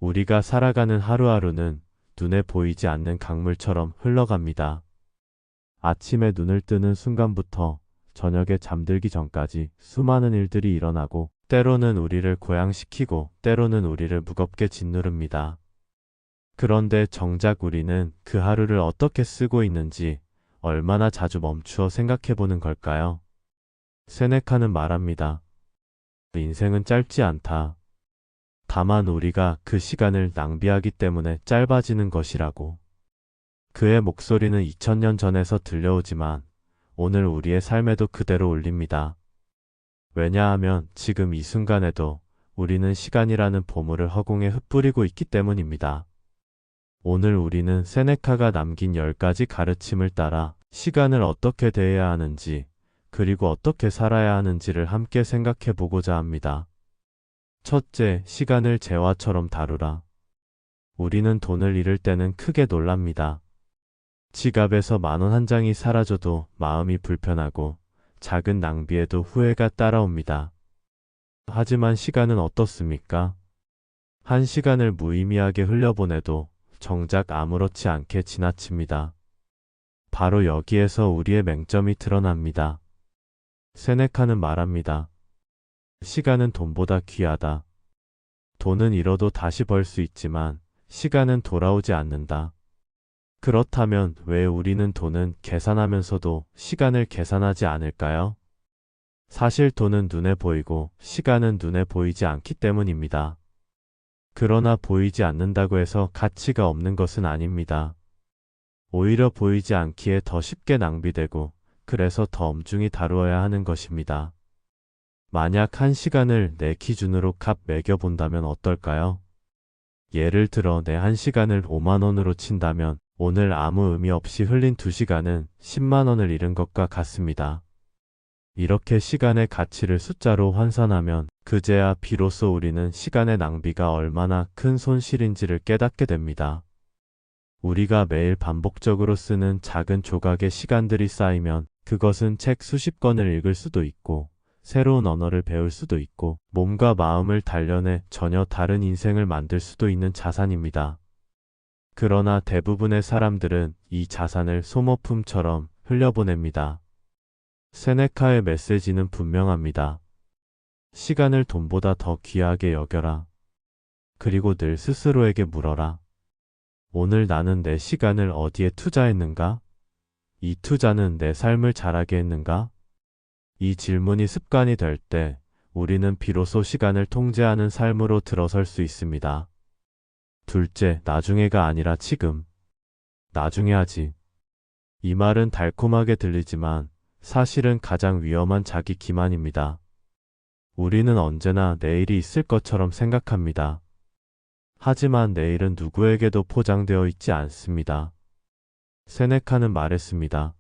우리가 살아가는 하루하루는 눈에 보이지 않는 강물처럼 흘러갑니다. 아침에 눈을 뜨는 순간부터 저녁에 잠들기 전까지 수많은 일들이 일어나고 때로는 우리를 고양시키고 때로는 우리를 무겁게 짓누릅니다. 그런데 정작 우리는 그 하루를 어떻게 쓰고 있는지 얼마나 자주 멈추어 생각해 보는 걸까요? 세네카는 말합니다. 인생은 짧지 않다. 다만 우리가 그 시간을 낭비하기 때문에 짧아지는 것이라고. 그의 목소리는 2000년 전에서 들려오지만 오늘 우리의 삶에도 그대로 울립니다. 왜냐하면 지금 이 순간에도 우리는 시간이라는 보물을 허공에 흩뿌리고 있기 때문입니다. 오늘 우리는 세네카가 남긴 10가지 가르침을 따라 시간을 어떻게 대해야 하는지 그리고 어떻게 살아야 하는지를 함께 생각해 보고자 합니다. 첫째, 시간을 재화처럼 다루라. 우리는 돈을 잃을 때는 크게 놀랍니다. 지갑에서 10,000원 한 장이 사라져도 마음이 불편하고 작은 낭비에도 후회가 따라옵니다. 하지만 시간은 어떻습니까? 한 시간을 무의미하게 흘려보내도 정작 아무렇지 않게 지나칩니다. 바로 여기에서 우리의 맹점이 드러납니다. 세네카는 말합니다. 시간은 돈보다 귀하다. 돈은 잃어도 다시 벌 수 있지만 시간은 돌아오지 않는다. 그렇다면 왜 우리는 돈은 계산하면서도 시간을 계산하지 않을까요? 사실 돈은 눈에 보이고 시간은 눈에 보이지 않기 때문입니다. 그러나 보이지 않는다고 해서 가치가 없는 것은 아닙니다. 오히려 보이지 않기에 더 쉽게 낭비되고 그래서 더 엄중히 다루어야 하는 것입니다. 만약 한 시간을 내 기준으로 값 매겨본다면 어떨까요? 예를 들어 내 한 시간을 5만원으로 친다면 오늘 아무 의미 없이 흘린 2시간은 10만원을 잃은 것과 같습니다. 이렇게 시간의 가치를 숫자로 환산하면 그제야 비로소 우리는 시간의 낭비가 얼마나 큰 손실인지를 깨닫게 됩니다. 우리가 매일 반복적으로 쓰는 작은 조각의 시간들이 쌓이면 그것은 책 수십 권을 읽을 수도 있고 새로운 언어를 배울 수도 있고 몸과 마음을 단련해 전혀 다른 인생을 만들 수도 있는 자산입니다. 그러나 대부분의 사람들은 이 자산을 소모품처럼 흘려보냅니다. 세네카의 메시지는 분명합니다. 시간을 돈보다 더 귀하게 여겨라. 그리고 늘 스스로에게 물어라. 오늘 나는 내 시간을 어디에 투자했는가? 이 투자는 내 삶을 잘하게 했는가? 이 질문이 습관이 될 때 우리는 비로소 시간을 통제하는 삶으로 들어설 수 있습니다. 둘째, 나중에가 아니라 지금. 나중에 하지. 이 말은 달콤하게 들리지만 사실은 가장 위험한 자기 기만입니다. 우리는 언제나 내일이 있을 것처럼 생각합니다. 하지만 내일은 누구에게도 포장되어 있지 않습니다. 세네카는 말했습니다.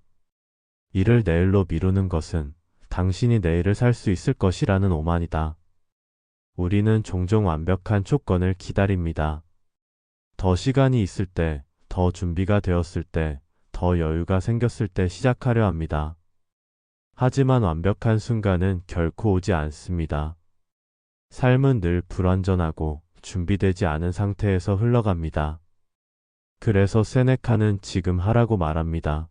이를 내일로 미루는 것은 당신이 내일을 살 수 있을 것이라는 오만이다. 우리는 종종 완벽한 조건을 기다립니다. 더 시간이 있을 때, 더 준비가 되었을 때, 더 여유가 생겼을 때 시작하려 합니다. 하지만 완벽한 순간은 결코 오지 않습니다. 삶은 늘 불완전하고 준비되지 않은 상태에서 흘러갑니다. 그래서 세네카는 지금 하라고 말합니다.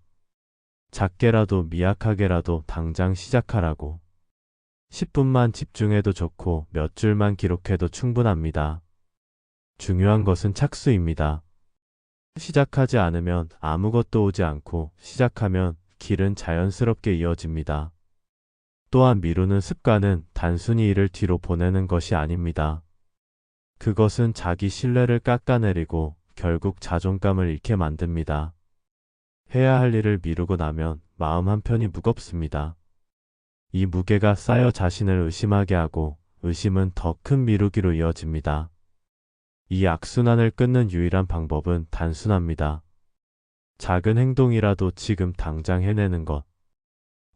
작게라도 미약하게라도 당장 시작하라고. 10분만 집중해도 좋고 몇 줄만 기록해도 충분합니다. 중요한 것은 착수입니다. 시작하지 않으면 아무것도 오지 않고 시작하면 길은 자연스럽게 이어집니다. 또한 미루는 습관은 단순히 일을 뒤로 보내는 것이 아닙니다. 그것은 자기 신뢰를 깎아내리고 결국 자존감을 잃게 만듭니다. 해야 할 일을 미루고 나면 마음 한편이 무겁습니다. 이 무게가 쌓여 자신을 의심하게 하고 의심은 더 큰 미루기로 이어집니다. 이 악순환을 끊는 유일한 방법은 단순합니다. 작은 행동이라도 지금 당장 해내는 것.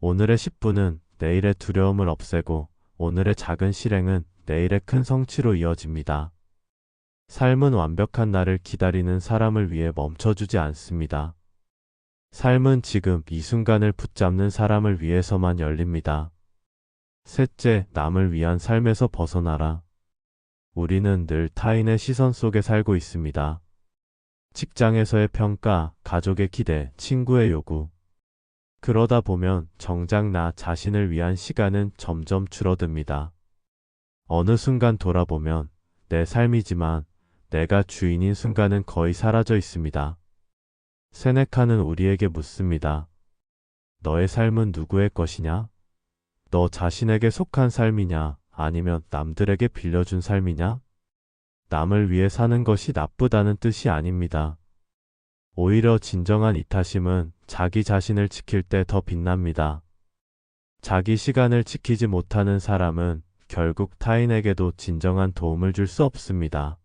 오늘의 10분은 내일의 두려움을 없애고 오늘의 작은 실행은 내일의 큰 성취로 이어집니다. 삶은 완벽한 날을 기다리는 사람을 위해 멈춰주지 않습니다. 삶은 지금 이 순간을 붙잡는 사람을 위해서만 열립니다. 셋째, 남을 위한 삶에서 벗어나라. 우리는 늘 타인의 시선 속에 살고 있습니다. 직장에서의 평가, 가족의 기대, 친구의 요구. 그러다 보면 정작 나 자신을 위한 시간은 점점 줄어듭니다. 어느 순간 돌아보면 내 삶이지만 내가 주인인 순간은 거의 사라져 있습니다. 세네카는 우리에게 묻습니다. 너의 삶은 누구의 것이냐? 너 자신에게 속한 삶이냐? 아니면 남들에게 빌려준 삶이냐? 남을 위해 사는 것이 나쁘다는 뜻이 아닙니다. 오히려 진정한 이타심은 자기 자신을 지킬 때 더 빛납니다. 자기 시간을 지키지 못하는 사람은 결국 타인에게도 진정한 도움을 줄 수 없습니다.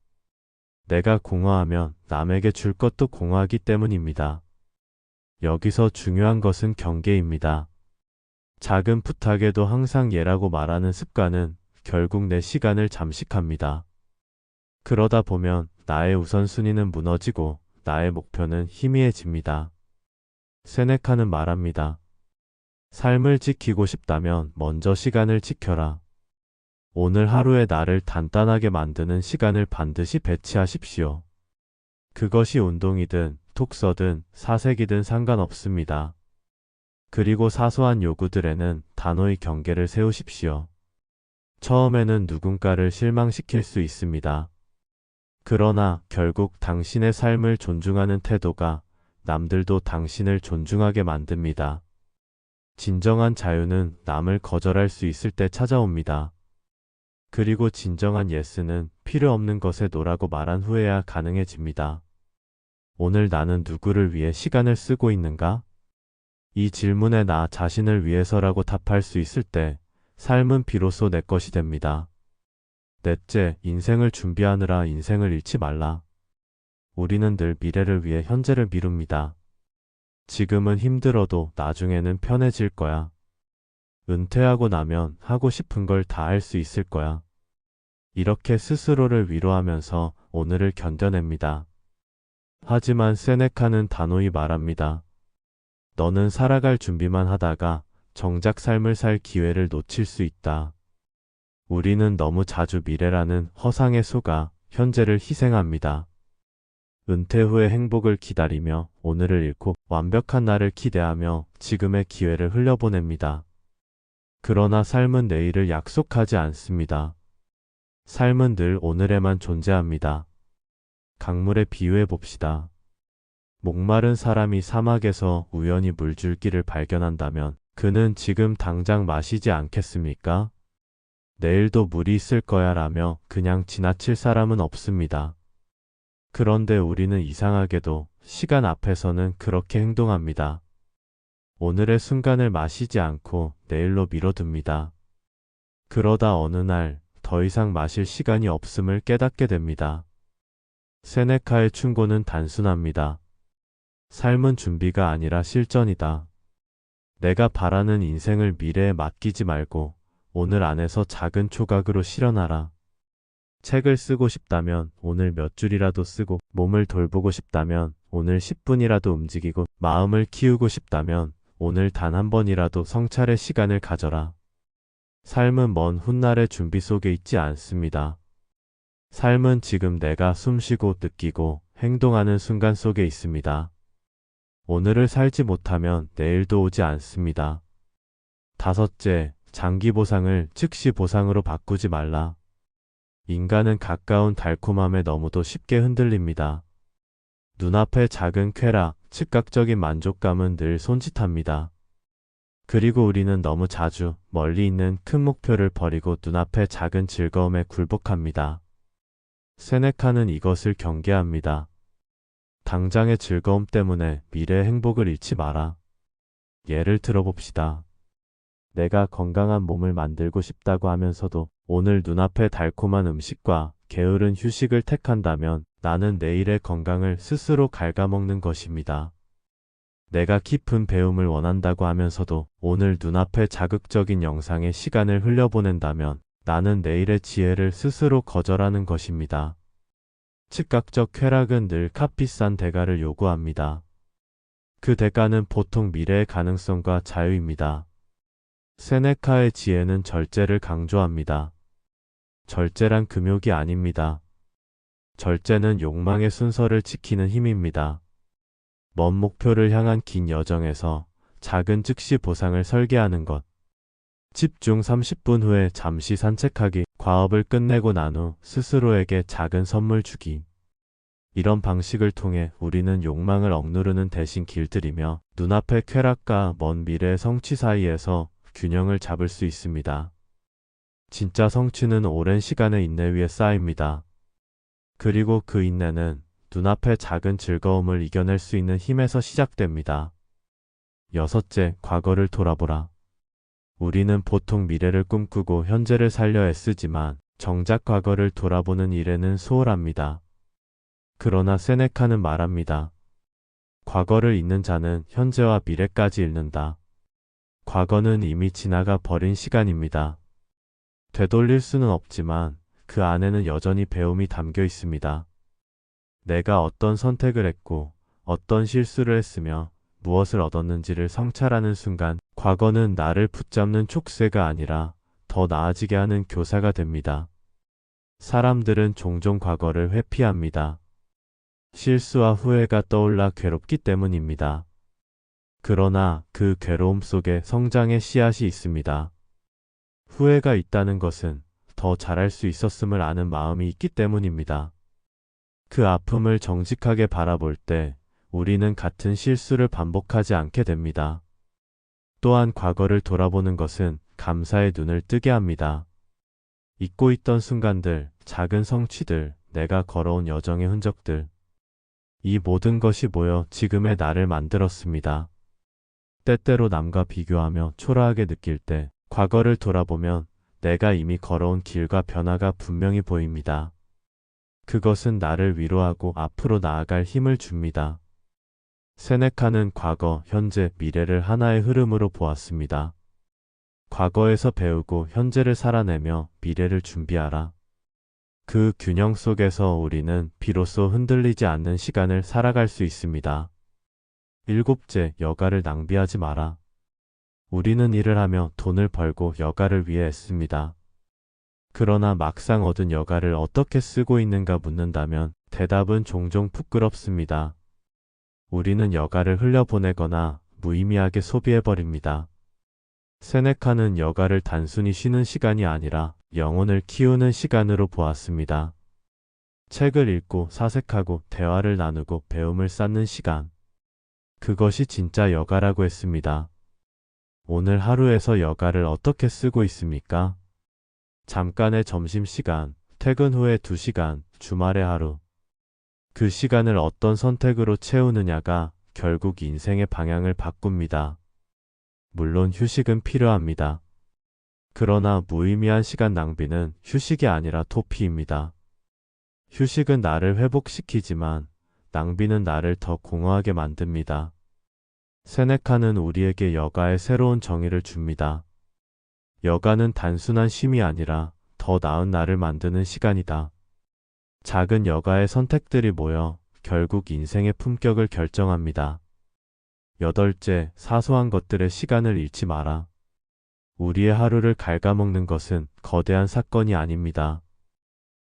내가 공허하면 남에게 줄 것도 공허하기 때문입니다. 여기서 중요한 것은 경계입니다. 작은 부탁에도 항상 예라고 말하는 습관은 결국 내 시간을 잠식합니다. 그러다 보면 나의 우선순위는 무너지고 나의 목표는 희미해집니다. 세네카는 말합니다. 삶을 지키고 싶다면 먼저 시간을 지켜라. 오늘 하루의 나를 단단하게 만드는 시간을 반드시 배치하십시오. 그것이 운동이든 독서든 사색이든 상관없습니다. 그리고 사소한 요구들에는 단호히 경계를 세우십시오. 처음에는 누군가를 실망시킬 수 있습니다. 그러나 결국 당신의 삶을 존중하는 태도가 남들도 당신을 존중하게 만듭니다. 진정한 자유는 남을 거절할 수 있을 때 찾아옵니다. 그리고 진정한 예스는 필요 없는 것에 노라고 말한 후에야 가능해집니다. 오늘 나는 누구를 위해 시간을 쓰고 있는가? 이 질문에 나 자신을 위해서라고 답할 수 있을 때 삶은 비로소 내 것이 됩니다. 넷째, 인생을 준비하느라 인생을 잃지 말라. 우리는 늘 미래를 위해 현재를 미룹니다. 지금은 힘들어도 나중에는 편해질 거야. 은퇴하고 나면 하고 싶은 걸 다 할 수 있을 거야. 이렇게 스스로를 위로하면서 오늘을 견뎌냅니다. 하지만 세네카는 단호히 말합니다. 너는 살아갈 준비만 하다가 정작 삶을 살 기회를 놓칠 수 있다. 우리는 너무 자주 미래라는 허상에 속아 현재를 희생합니다. 은퇴 후의 행복을 기다리며 오늘을 잃고 완벽한 날을 기대하며 지금의 기회를 흘려보냅니다. 그러나 삶은 내일을 약속하지 않습니다. 삶은 늘 오늘에만 존재합니다. 강물에 비유해 봅시다. 목마른 사람이 사막에서 우연히 물줄기를 발견한다면 그는 지금 당장 마시지 않겠습니까? 내일도 물이 있을 거야 라며 그냥 지나칠 사람은 없습니다. 그런데 우리는 이상하게도 시간 앞에서는 그렇게 행동합니다. 오늘의 순간을 마시지 않고 내일로 미뤄둡니다. 그러다 어느 날 더 이상 마실 시간이 없음을 깨닫게 됩니다. 세네카의 충고는 단순합니다. 삶은 준비가 아니라 실전이다. 내가 바라는 인생을 미래에 맡기지 말고 오늘 안에서 작은 조각으로 실현하라. 책을 쓰고 싶다면 오늘 몇 줄이라도 쓰고, 몸을 돌보고 싶다면 오늘 10분이라도 움직이고, 마음을 키우고 싶다면 오늘 단 한 번이라도 성찰의 시간을 가져라. 삶은 먼 훗날의 준비 속에 있지 않습니다. 삶은 지금 내가 숨쉬고 느끼고 행동하는 순간 속에 있습니다. 오늘을 살지 못하면 내일도 오지 않습니다. 다섯째, 장기 보상을 즉시 보상으로 바꾸지 말라. 인간은 가까운 달콤함에 너무도 쉽게 흔들립니다. 눈앞의 작은 쾌락, 즉각적인 만족감은 늘 손짓합니다. 그리고 우리는 너무 자주 멀리 있는 큰 목표를 버리고 눈앞의 작은 즐거움에 굴복합니다. 세네카는 이것을 경계합니다. 당장의 즐거움 때문에 미래의 행복을 잃지 마라. 예를 들어봅시다. 내가 건강한 몸을 만들고 싶다고 하면서도 오늘 눈앞의 달콤한 음식과 게으른 휴식을 택한다면 나는 내일의 건강을 스스로 갉아먹는 것입니다. 내가 깊은 배움을 원한다고 하면서도 오늘 눈앞의 자극적인 영상에 시간을 흘려보낸다면 나는 내일의 지혜를 스스로 거절하는 것입니다. 즉각적 쾌락은 늘 값비싼 대가를 요구합니다. 그 대가는 보통 미래의 가능성과 자유입니다. 세네카의 지혜는 절제를 강조합니다. 절제란 금욕이 아닙니다. 절제는 욕망의 순서를 지키는 힘입니다. 먼 목표를 향한 긴 여정에서 작은 즉시 보상을 설계하는 것. 집중 30분 후에 잠시 산책하기, 과업을 끝내고 난 후 스스로에게 작은 선물 주기. 이런 방식을 통해 우리는 욕망을 억누르는 대신 길들이며 눈앞의 쾌락과 먼 미래의 성취 사이에서 균형을 잡을 수 있습니다. 진짜 성취는 오랜 시간의 인내 위에 쌓입니다. 그리고 그 인내는 눈앞의 작은 즐거움을 이겨낼 수 있는 힘에서 시작됩니다. 여섯째, 과거를 돌아보라. 우리는 보통 미래를 꿈꾸고 현재를 살려 애쓰지만 정작 과거를 돌아보는 일에는 소홀합니다. 그러나 세네카는 말합니다. 과거를 잊는 자는 현재와 미래까지 잃는다. 과거는 이미 지나가 버린 시간입니다. 되돌릴 수는 없지만 그 안에는 여전히 배움이 담겨 있습니다. 내가 어떤 선택을 했고 어떤 실수를 했으며 무엇을 얻었는지를 성찰하는 순간 과거는 나를 붙잡는 촉새가 아니라 더 나아지게 하는 교사가 됩니다. 사람들은 종종 과거를 회피합니다. 실수와 후회가 떠올라 괴롭기 때문입니다. 그러나 그 괴로움 속에 성장의 씨앗이 있습니다. 후회가 있다는 것은 더 잘할 수 있었음을 아는 마음이 있기 때문입니다. 그 아픔을 정직하게 바라볼 때 우리는 같은 실수를 반복하지 않게 됩니다. 또한 과거를 돌아보는 것은 감사의 눈을 뜨게 합니다. 잊고 있던 순간들, 작은 성취들, 내가 걸어온 여정의 흔적들. 이 모든 것이 모여 지금의 나를 만들었습니다. 때때로 남과 비교하며 초라하게 느낄 때 과거를 돌아보면 내가 이미 걸어온 길과 변화가 분명히 보입니다. 그것은 나를 위로하고 앞으로 나아갈 힘을 줍니다. 세네카는 과거, 현재, 미래를 하나의 흐름으로 보았습니다. 과거에서 배우고 현재를 살아내며 미래를 준비하라. 그 균형 속에서 우리는 비로소 흔들리지 않는 시간을 살아갈 수 있습니다. 일곱째, 여가를 낭비하지 마라. 우리는 일을 하며 돈을 벌고 여가를 위해 애씁니다. 그러나 막상 얻은 여가를 어떻게 쓰고 있는가 묻는다면 대답은 종종 부끄럽습니다. 우리는 여가를 흘려보내거나 무의미하게 소비해버립니다. 세네카는 여가를 단순히 쉬는 시간이 아니라 영혼을 키우는 시간으로 보았습니다. 책을 읽고 사색하고 대화를 나누고 배움을 쌓는 시간. 그것이 진짜 여가라고 했습니다. 오늘 하루에서 여가를 어떻게 쓰고 있습니까? 잠깐의 점심시간, 퇴근 후에 2시간, 주말의 하루. 그 시간을 어떤 선택으로 채우느냐가 결국 인생의 방향을 바꿉니다. 물론 휴식은 필요합니다. 그러나 무의미한 시간 낭비는 휴식이 아니라 도피입니다. 휴식은 나를 회복시키지만 낭비는 나를 더 공허하게 만듭니다. 세네카는 우리에게 여가의 새로운 정의를 줍니다. 여가는 단순한 쉼이 아니라 더 나은 나를 만드는 시간이다. 작은 여가의 선택들이 모여 결국 인생의 품격을 결정합니다. 여덟째, 사소한 것들의 시간을 잃지 마라. 우리의 하루를 갉아먹는 것은 거대한 사건이 아닙니다.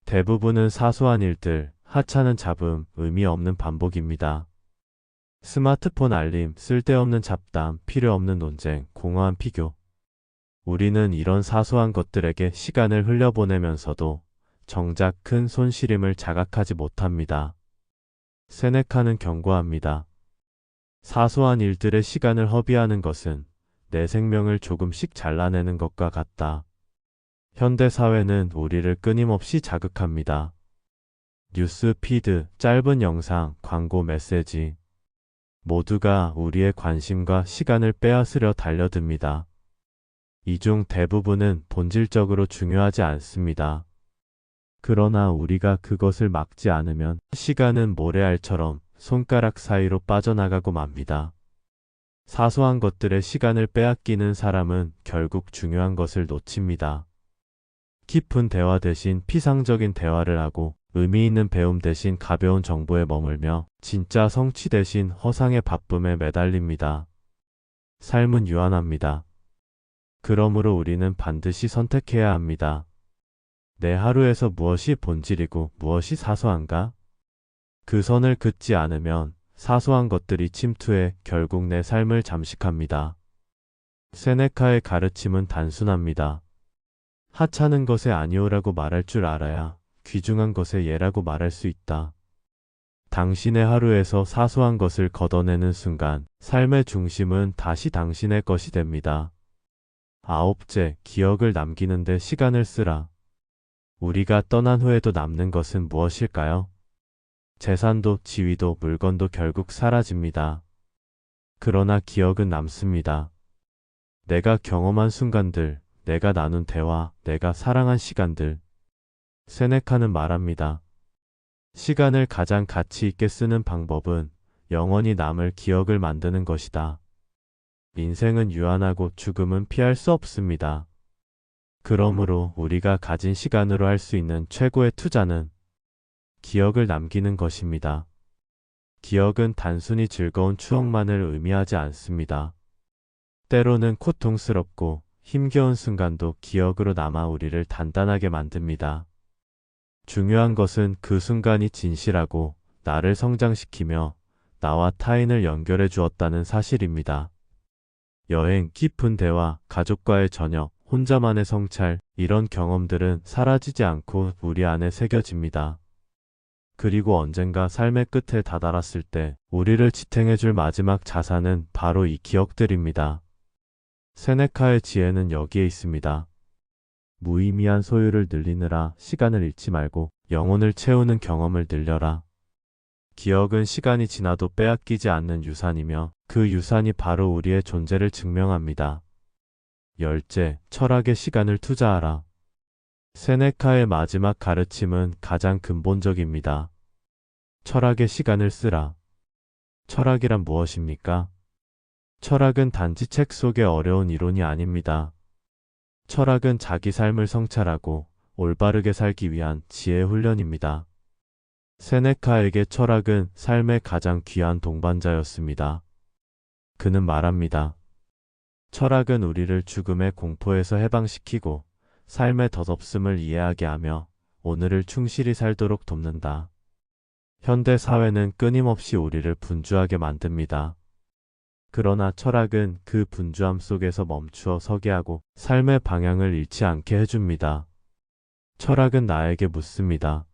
대부분은 사소한 일들, 하찮은 잡음, 의미 없는 반복입니다. 스마트폰 알림, 쓸데없는 잡담, 필요 없는 논쟁, 공허한 피교. 우리는 이런 사소한 것들에게 시간을 흘려보내면서도 정작 큰 손시림을 자각하지 못합니다. 세네카는 경고합니다. 사소한 일들의 시간을 허비하는 것은 내 생명을 조금씩 잘라내는 것과 같다. 현대 사회는 우리를 끊임없이 자극합니다. 뉴스 피드, 짧은 영상, 광고 메시지. 모두가 우리의 관심과 시간을 빼앗으려 달려듭니다. 이 중 대부분은 본질적으로 중요하지 않습니다. 그러나 우리가 그것을 막지 않으면 시간은 모래알처럼 손가락 사이로 빠져나가고 맙니다. 사소한 것들의 시간을 빼앗기는 사람은 결국 중요한 것을 놓칩니다. 깊은 대화 대신 피상적인 대화를 하고 의미 있는 배움 대신 가벼운 정보에 머물며 진짜 성취 대신 허상의 바쁨에 매달립니다. 삶은 유한합니다. 그러므로 우리는 반드시 선택해야 합니다. 내 하루에서 무엇이 본질이고 무엇이 사소한가? 그 선을 긋지 않으면 사소한 것들이 침투해 결국 내 삶을 잠식합니다. 세네카의 가르침은 단순합니다. 하찮은 것에 아니오라고 말할 줄 알아야 귀중한 것에 예라고 말할 수 있다. 당신의 하루에서 사소한 것을 걷어내는 순간 삶의 중심은 다시 당신의 것이 됩니다. 아홉째, 기억을 남기는데 시간을 쓰라. 우리가 떠난 후에도 남는 것은 무엇일까요? 재산도 지위도 물건도 결국 사라집니다. 그러나 기억은 남습니다. 내가 경험한 순간들, 내가 나눈 대화, 내가 사랑한 시간들. 세네카는 말합니다. 시간을 가장 가치 있게 쓰는 방법은 영원히 남을 기억을 만드는 것이다. 인생은 유한하고 죽음은 피할 수 없습니다. 그러므로 우리가 가진 시간으로 할 수 있는 최고의 투자는 기억을 남기는 것입니다. 기억은 단순히 즐거운 추억만을 의미하지 않습니다. 때로는 고통스럽고 힘겨운 순간도 기억으로 남아 우리를 단단하게 만듭니다. 중요한 것은 그 순간이 진실하고 나를 성장시키며 나와 타인을 연결해 주었다는 사실입니다. 여행, 깊은 대화, 가족과의 저녁, 혼자만의 성찰, 이런 경험들은 사라지지 않고 우리 안에 새겨집니다. 그리고 언젠가 삶의 끝에 다다랐을 때 우리를 지탱해줄 마지막 자산은 바로 이 기억들입니다. 세네카의 지혜는 여기에 있습니다. 무의미한 소유를 늘리느라 시간을 잃지 말고 영혼을 채우는 경험을 늘려라. 기억은 시간이 지나도 빼앗기지 않는 유산이며 그 유산이 바로 우리의 존재를 증명합니다. 열째, 철학의 시간을 투자하라. 세네카의 마지막 가르침은 가장 근본적입니다. 철학의 시간을 쓰라. 철학이란 무엇입니까? 철학은 단지 책 속의 어려운 이론이 아닙니다. 철학은 자기 삶을 성찰하고 올바르게 살기 위한 지혜 훈련입니다. 세네카에게 철학은 삶의 가장 귀한 동반자였습니다. 그는 말합니다. 철학은 우리를 죽음의 공포에서 해방시키고 삶의 덧없음을 이해하게 하며 오늘을 충실히 살도록 돕는다. 현대 사회는 끊임없이 우리를 분주하게 만듭니다. 그러나 철학은 그 분주함 속에서 멈추어 서게 하고 삶의 방향을 잃지 않게 해줍니다. 철학은 나에게 묻습니다.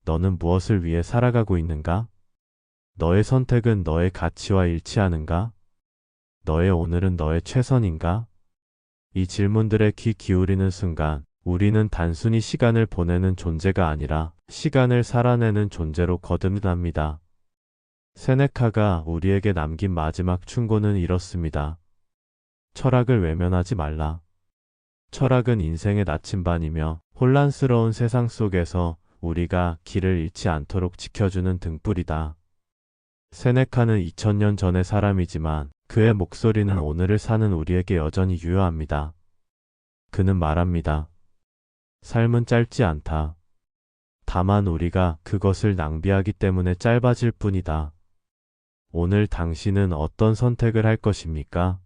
너는 무엇을 위해 살아가고 있는가? 너의 선택은 너의 가치와 일치하는가? 너의 오늘은 너의 최선인가? 이 질문들에 귀 기울이는 순간 우리는 단순히 시간을 보내는 존재가 아니라 시간을 살아내는 존재로 거듭납니다. 세네카가 우리에게 남긴 마지막 충고는 이렇습니다. 철학을 외면하지 말라. 철학은 인생의 나침반이며 혼란스러운 세상 속에서 우리가 길을 잃지 않도록 지켜주는 등불이다. 세네카는 2000년 전의 사람이지만 그의 목소리는 오늘을 사는 우리에게 여전히 유효합니다. 그는 말합니다. 삶은 짧지 않다. 다만 우리가 그것을 낭비하기 때문에 짧아질 뿐이다. 오늘 당신은 어떤 선택을 할 것입니까?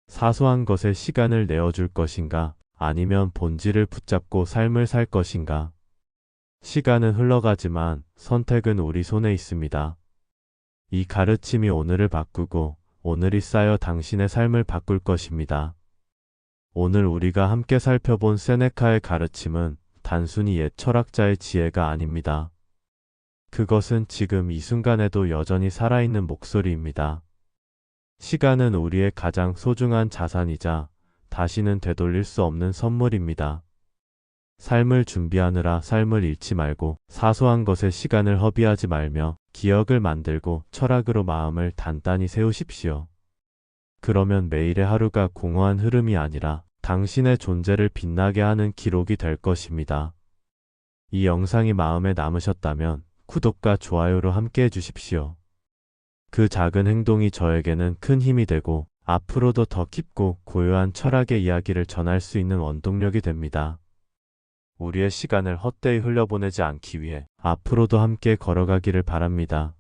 사소한 것에 시간을 내어줄 것인가? 아니면 본질을 붙잡고 삶을 살 것인가? 시간은 흘러가지만 선택은 우리 손에 있습니다. 이 가르침이 오늘을 바꾸고 오늘이 쌓여 당신의 삶을 바꿀 것입니다. 오늘 우리가 함께 살펴본 세네카의 가르침은 단순히 옛 철학자의 지혜가 아닙니다. 그것은 지금 이 순간에도 여전히 살아있는 목소리입니다. 시간은 우리의 가장 소중한 자산이자 다시는 되돌릴 수 없는 선물입니다. 삶을 준비하느라 삶을 잃지 말고 사소한 것에 시간을 허비하지 말며 기억을 만들고 철학으로 마음을 단단히 세우십시오. 그러면 매일의 하루가 공허한 흐름이 아니라 당신의 존재를 빛나게 하는 기록이 될 것입니다. 이 영상이 마음에 남으셨다면 구독과 좋아요로 함께 해주십시오. 그 작은 행동이 저에게는 큰 힘이 되고 앞으로도 더 깊고 고요한 철학의 이야기를 전할 수 있는 원동력이 됩니다. 우리의 시간을 헛되이 흘려보내지 않기 위해 앞으로도 함께 걸어가기를 바랍니다.